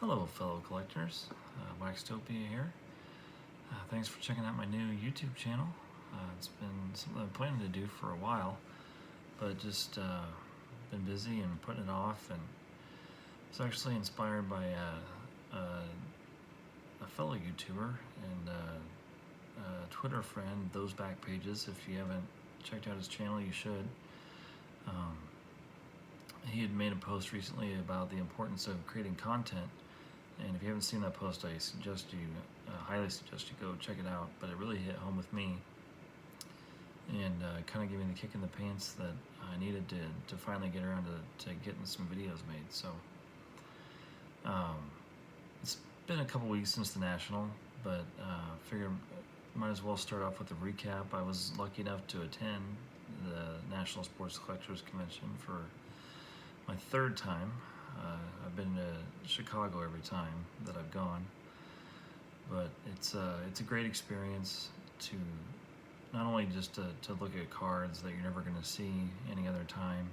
Hello, fellow collectors. Waxtopia here. Thanks for checking out my new YouTube channel. It's been something I've been planning to do for a while, but just been busy and putting it off. And it's actually inspired by a fellow YouTuber and a Twitter friend, Those Back Pages. If you haven't checked out his channel, you should. He had made a post recently about the importance of creating content, and if you haven't seen that post, I highly suggest you go check it out. But it really hit home with me, and kind of gave me the kick in the pants that I needed to finally get around to getting some videos made. So it's been a couple weeks since the National, but figured might as well start off with a recap. I was lucky enough to attend the National Sports Collectors Convention for my third time. I've been to Chicago every time that I've gone, but it's a great experience to not only just to look at cards that you're never going to see any other time,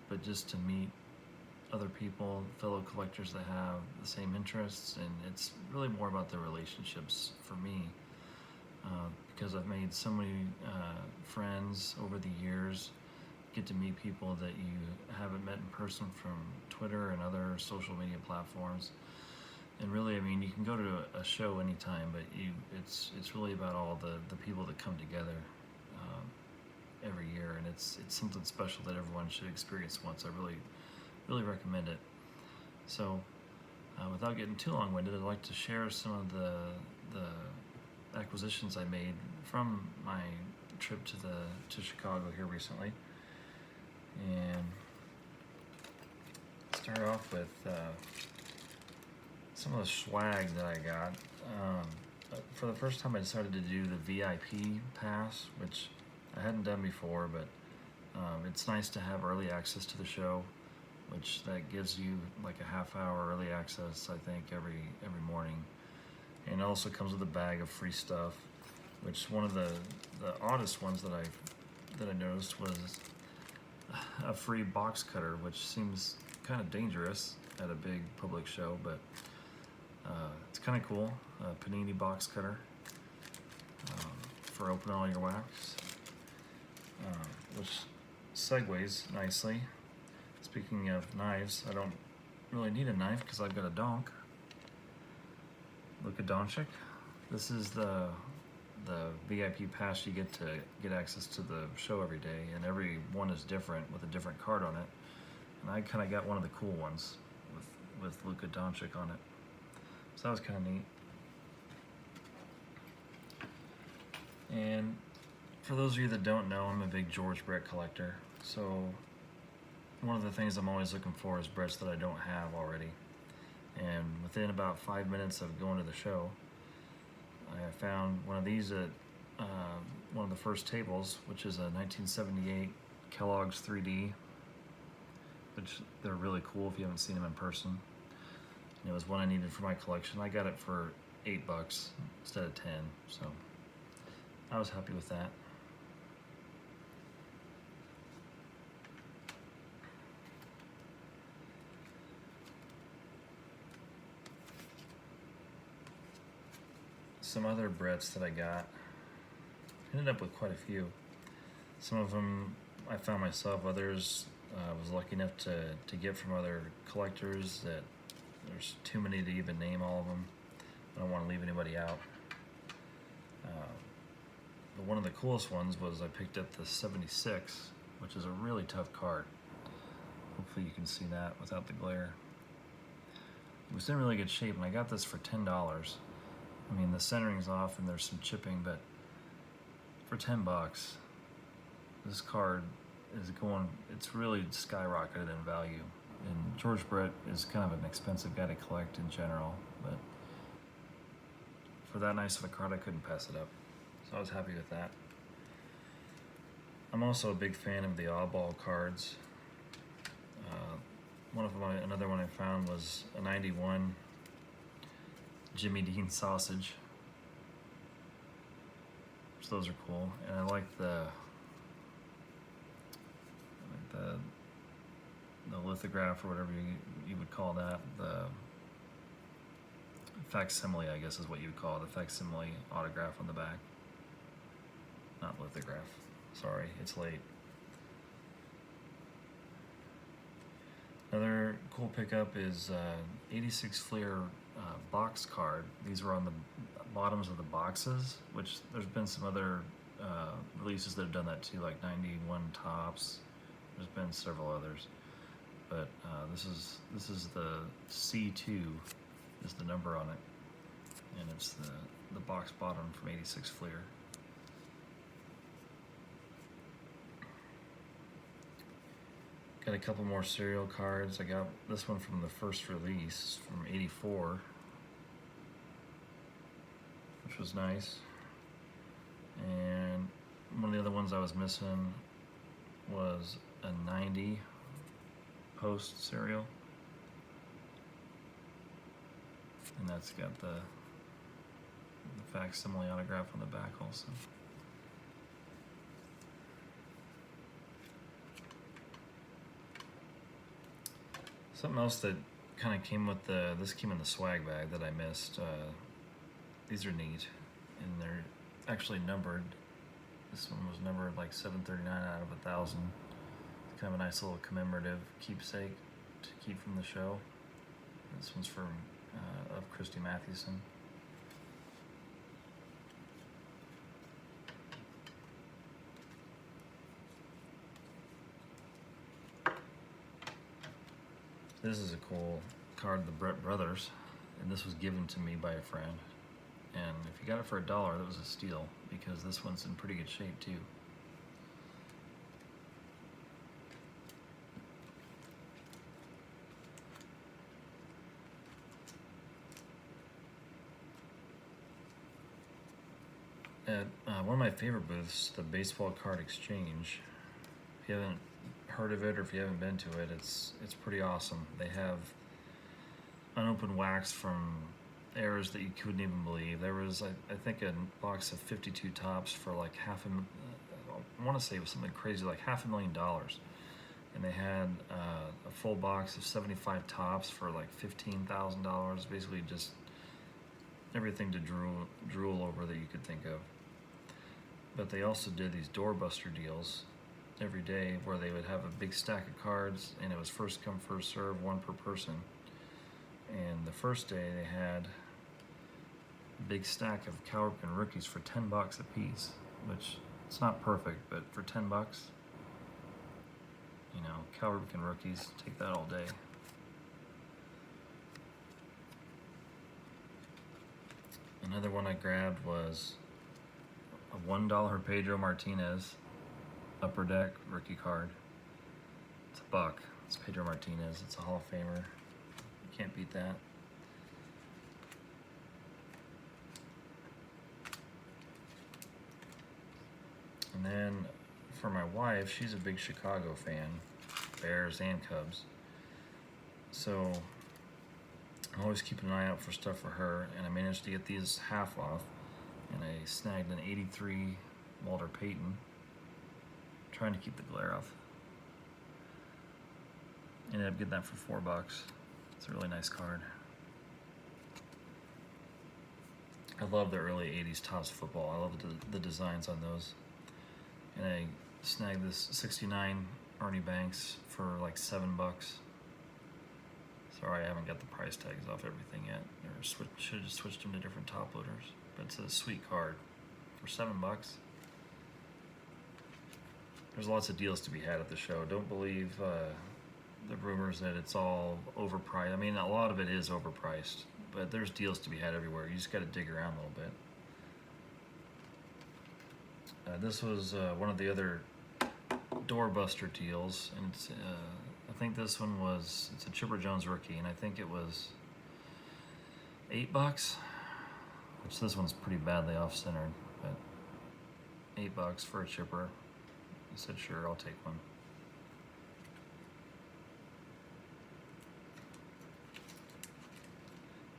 but just to meet other people, fellow collectors that have the same interests. And it's really more about the relationships for me, because I've made so many friends over the years. Get to meet people that you haven't met in person from Twitter and other social media platforms. And really, I mean, you can go to a show anytime, but it's really about all the people that come together every year, and it's something special that everyone should experience once. I really recommend it. So without getting too long-winded, I'd like to share some of the acquisitions I made from my trip to Chicago here recently. And start off with some of the swag that I got. For the first time, I decided to do the VIP pass, which I hadn't done before, but it's nice to have early access to the show, which that gives you like a half-hour early access, I think, every morning. And it also comes with a bag of free stuff, which one of the oddest ones that I noticed was a free box cutter, which seems kind of dangerous at a big public show, but it's kind of cool. A Panini box cutter for opening all your wax, which segues nicely. Speaking of knives, I don't really need a knife because I've got a donk. Luka Doncic. This is the VIP pass. You get to get access to the show every day, and every one is different with a different card on it. And I kind of got one of the cool ones with Luka Doncic on it. So that was kind of neat. And for those of you that don't know, I'm a big George Brett collector. So one of the things I'm always looking for is Bretts that I don't have already. And within about 5 minutes of going to the show, I found one of these at one of the first tables, which is a 1978 Kellogg's 3D, which they're really cool if you haven't seen them in person. And it was one I needed for my collection. I got it for $8 instead of 10, so I was happy with that. Some other Bretts that I got, ended up with quite a few. Some of them I found myself, others I was lucky enough to get from other collectors that there's too many to even name all of them. I don't want to leave anybody out. But one of the coolest ones was I picked up the 76, which is a really tough card. Hopefully you can see that without the glare. It was in really good shape, and I got this for $10. I mean, the centering's off and there's some chipping, but for $10, this card is it's really skyrocketed in value. And George Brett is kind of an expensive guy to collect in general, but for that nice of a card, I couldn't pass it up. So I was happy with that. I'm also a big fan of the oddball cards. Another one I found was a 91 Jimmy Dean sausage. So those are cool, and I like the lithograph, or whatever you would call that, the facsimile, I guess is what you would call it, the facsimile autograph on the back. Not lithograph. Sorry, it's late. Another cool pickup is 86 Fleer box card. These were on the bottoms of the boxes, which there's been some other releases that have done that too, like 91 Tops. There's been several others, but this is the C2 is the number on it, and it's the box bottom from 86 Fleer. Got a couple more serial cards. I got this one from the first release from '84, which was nice. And one of the other ones I was missing was a '90 Post serial, and that's got the facsimile autograph on the back also. Something else that kind of came with this came in the swag bag that I missed. These are neat, and they're actually numbered. This one was numbered like 739 out of 1,000. It's kind of a nice little commemorative keepsake to keep from the show. This one's from of Christy Mathewson. This is a cool card of the Brett Brothers, and this was given to me by a friend. And if you got it for $1, that was a steal, because this one's in pretty good shape too. At one of my favorite booths, the Baseball Card Exchange. If you haven't heard of it, or if you haven't been to it, it's pretty awesome. They have unopened wax from eras that you couldn't even believe. There was, I think, a box of 52 Tops for like I want to say it was something crazy, like $500,000. And they had a full box of 75 Tops for like $15,000. Basically just everything to drool over that you could think of. But they also did these doorbuster deals every day where they would have a big stack of cards, and it was first come first serve, one per person. And the first day they had a big stack of Cal Ripken rookies for $10 a piece, which it's not perfect, but for $10, you know, Cal Ripken rookies, take that all day. Another one I grabbed was a $1 Pedro Martinez Upper Deck rookie card. It's $1. It's Pedro Martinez. It's a Hall of Famer. You can't beat that. And then for my wife, she's a big Chicago fan, Bears and Cubs. So I'm always keeping an eye out for stuff for her, and I managed to get these half off, and I snagged an '83 Walter Payton. Trying to keep the glare off. Ended up getting that for $4. It's a really nice card. I love the early '80s Topps football. I love the designs on those. And I snagged this '69 Ernie Banks for like $7. Sorry, I haven't got the price tags off everything yet. Or should have switched them to different top loaders. But it's a sweet card for $7. There's lots of deals to be had at the show. Don't believe the rumors that it's all overpriced. I mean, a lot of it is overpriced, but there's deals to be had everywhere. You just got to dig around a little bit. This was one of the other doorbuster deals, and it's, I think this one it's a Chipper Jones rookie, and I think it was $8, which this one's pretty badly off-centered, but $8 for a Chipper. I said, sure, I'll take one.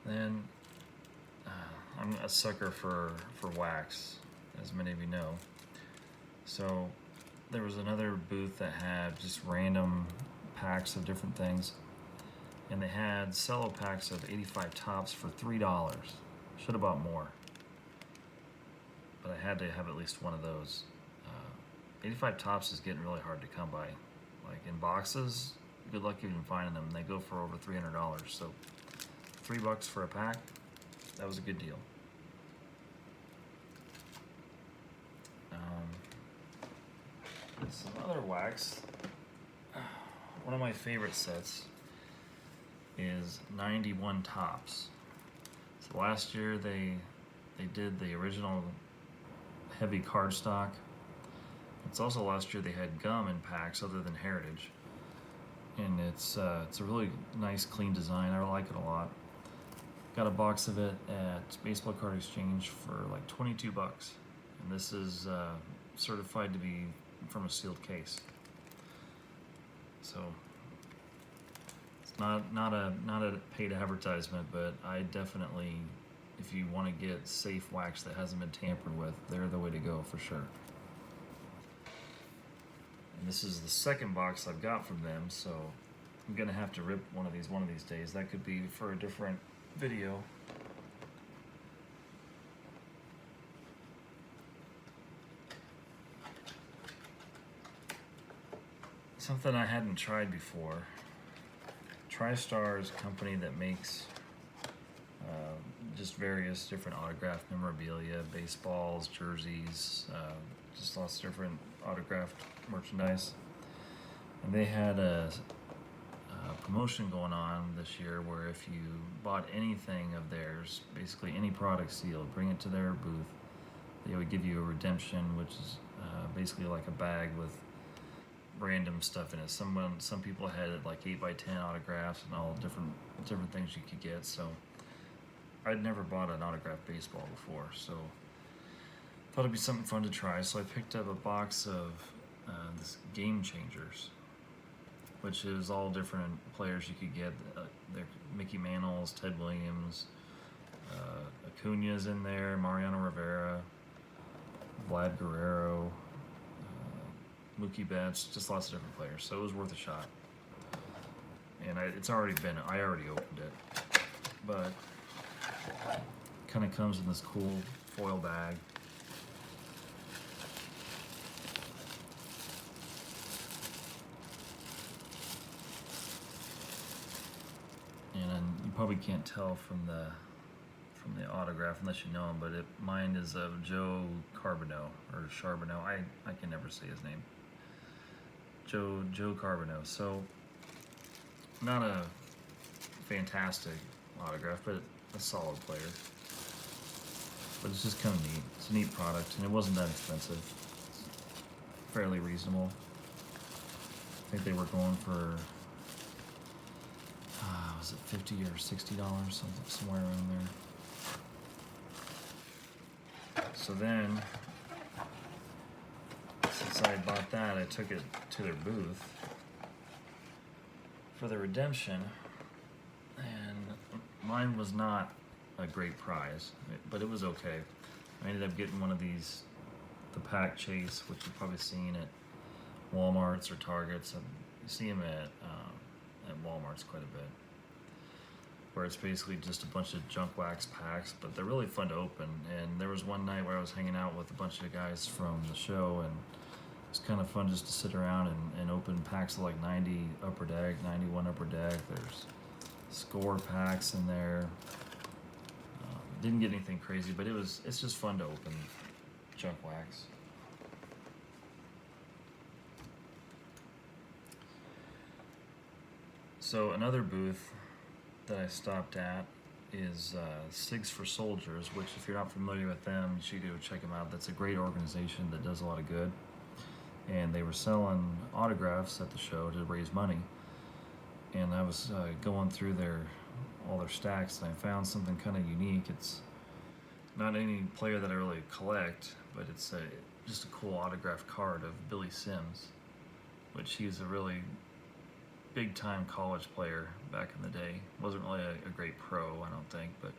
Then I'm a sucker for wax, as many of you know. So there was another booth that had just random packs of different things, and they had cello packs of 85 tops for $3. Should have bought more, but I had to have at least one of those. 85 tops is getting really hard to come by. Like in boxes, good luck even finding them. They go for over $300. So $3 for a pack, that was a good deal. Some other wax. One of my favorite sets is 91 tops. So last year they did the original heavy cardstock. It's also last year they had gum in packs other than Heritage, and it's a really nice, clean design. I like it a lot. Got a box of it at Baseball Card Exchange for like 22 bucks, and this is certified to be from a sealed case. So it's not a paid advertisement, but I definitely, if you want to get safe wax that hasn't been tampered with, they're the way to go for sure. And this is the second box I've got from them, so I'm gonna have to rip one of these days. That could be for a different video. Something I hadn't tried before. TriStar is a company that makes just various different autographed memorabilia, baseballs, jerseys, just lots of different autographed merchandise. And they had a promotion going on this year where if you bought anything of theirs, basically any product sealed, bring it to their booth, they would give you a redemption, which is basically like a bag with random stuff in it. Some people had like 8x10 autographs and all different things you could get. So I'd never bought an autographed baseball before, so thought it'd be something fun to try. So I picked up a box of this Game Changers, which is all different players you could get. They're Mickey Mantle's, Ted Williams, Acuna's in there, Mariano Rivera, Vlad Guerrero, Mookie Betts, just lots of different players. So it was worth a shot. And I already opened it, but kind of comes in this cool foil bag. And you probably can't tell from the autograph unless you know him, but mine is of Joe Carbonneau, or Charbonneau. I can never say his name. Joe Carbonneau. So not a fantastic autograph, but a solid player. But it's just kind of neat. It's a neat product, and it wasn't that expensive. It's fairly reasonable. I think they were going for was it $50 or $60, somewhere around there. So then, since I bought that, I took it to their booth for the redemption, and mine was not a great prize, but it was okay. I ended up getting one of these, the Pack Chase, which you've probably seen at Walmart's or Target's. You see them at Walmart's quite a bit, where it's basically just a bunch of junk wax packs, but they're really fun to open. And there was one night where I was hanging out with a bunch of guys from the show, and it's kind of fun just to sit around and open packs of like 90 Upper Deck, 91 Upper Deck. There's score packs in there. Didn't get anything crazy, but it's just fun to open junk wax. So another booth that I stopped at is SIGs for Soldiers, which if you're not familiar with them, you should go check them out. That's a great organization that does a lot of good. And they were selling autographs at the show to raise money. And I was going through all their stacks, and I found something kind of unique. It's not any player that I really collect, but it's just a cool autographed card of Billy Sims, which he's a really big-time college player back in the day. Wasn't really a great pro, I don't think, but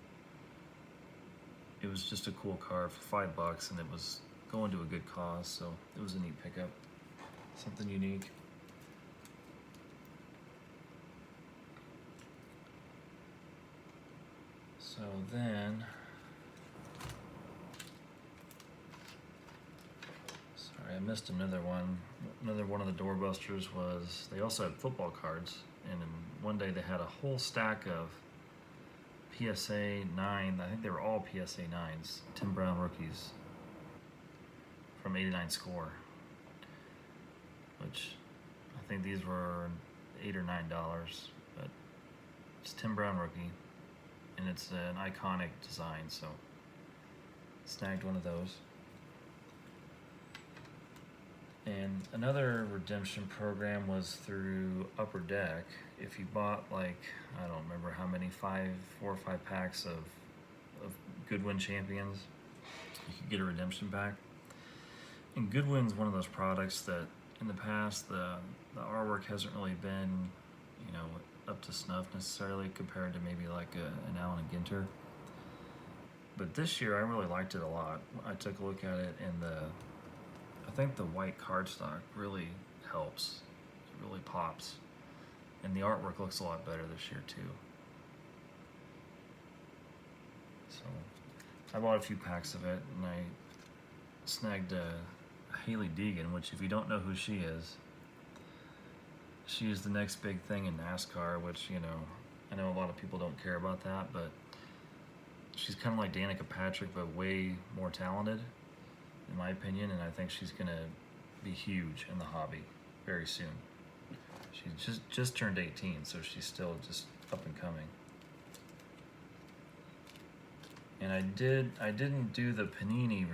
it was just a cool card for $5, and it was going to a good cause, so it was a neat pickup. Something unique. So then, sorry, I missed another one. Another one of the doorbusters was, they also had football cards, and in one day they had a whole stack of PSA 9, I think they were all PSA 9s, Tim Brown rookies from 89 Score, which I think these were $8 or $9, but it's Tim Brown rookie, and it's an iconic design, so snagged one of those. And another redemption program was through Upper Deck. If you bought, like, I don't remember how many, 4 or 5 packs of Goodwin Champions, you could get a redemption pack. And Goodwin's one of those products that in the past the artwork hasn't really been, you know, up to snuff necessarily compared to maybe like an Allen and Ginter. But this year I really liked it a lot. I took a look at it, and I think the white cardstock really helps. It really pops. And the artwork looks a lot better this year too. So I bought a few packs of it, and I snagged Hailie Deegan, which, if you don't know who she is the next big thing in NASCAR, which, you know, I know a lot of people don't care about that, but she's kind of like Danica Patrick, but way more talented, in my opinion, and I think she's going to be huge in the hobby very soon. She just turned 18, so she's still just up and coming. And I didn't do the Panini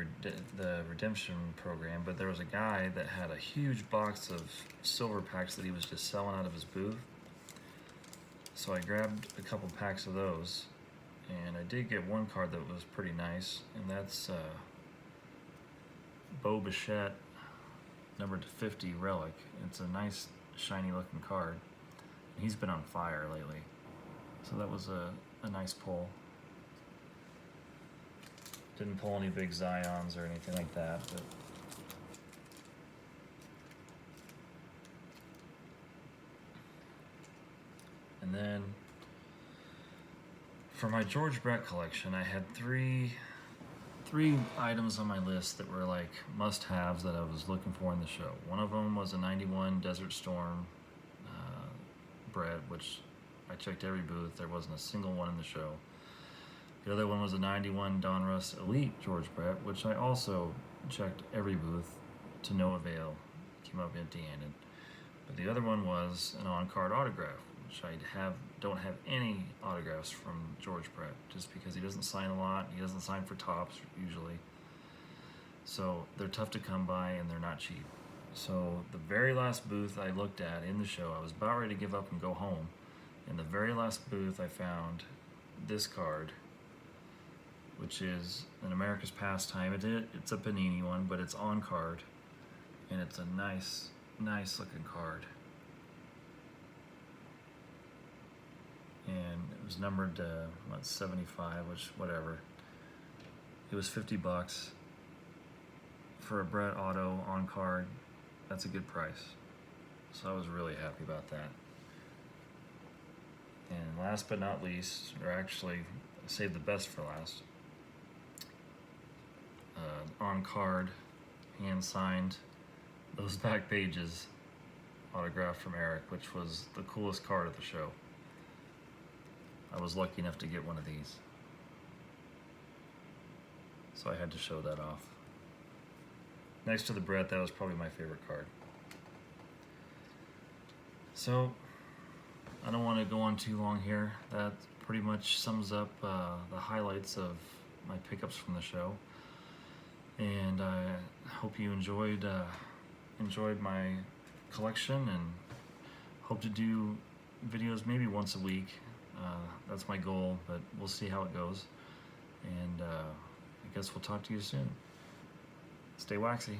the redemption program, but there was a guy that had a huge box of silver packs that he was just selling out of his booth. So I grabbed a couple packs of those, and I did get one card that was pretty nice, and that's Bo Bichette, number 50 relic. It's a nice shiny looking card. He's been on fire lately, so that was a nice pull. Didn't pull any big Zions or anything like that, but and then for my George Brett collection, I had three items on my list that were like must-haves that I was looking for in the show. One of them was a 91 Desert Storm Brett, which I checked every booth. There wasn't a single one in the show. The other one was a 91 Donruss Elite George Brett, which I also checked every booth to no avail. Came up empty-handed. But the other one was an on-card autograph, which I don't have any autographs from George Brett, just because he doesn't sign a lot. He doesn't sign for tops usually. So they're tough to come by, and they're not cheap. So the very last booth I looked at in the show, I was about ready to give up and go home. In the very last booth, I found this card, which is an America's Pastime. It's a Panini one, but it's on card, and it's a nice looking card. And it was numbered 75, which, whatever. It was $50 for a Brett auto on card. That's a good price. So I was really happy about that. And last but not least, or actually saved the best for last, on card, hand signed, those back pages, autographed from Eric, which was the coolest card of the show. I was lucky enough to get one of these, so I had to show that off. Next to the Brett, that was probably my favorite card. So I don't want to go on too long here. That pretty much sums up the highlights of my pickups from the show. And I hope you enjoyed my collection, and hope to do videos maybe once a week. That's my goal, but we'll see how it goes. And I guess we'll talk to you soon. Stay waxy.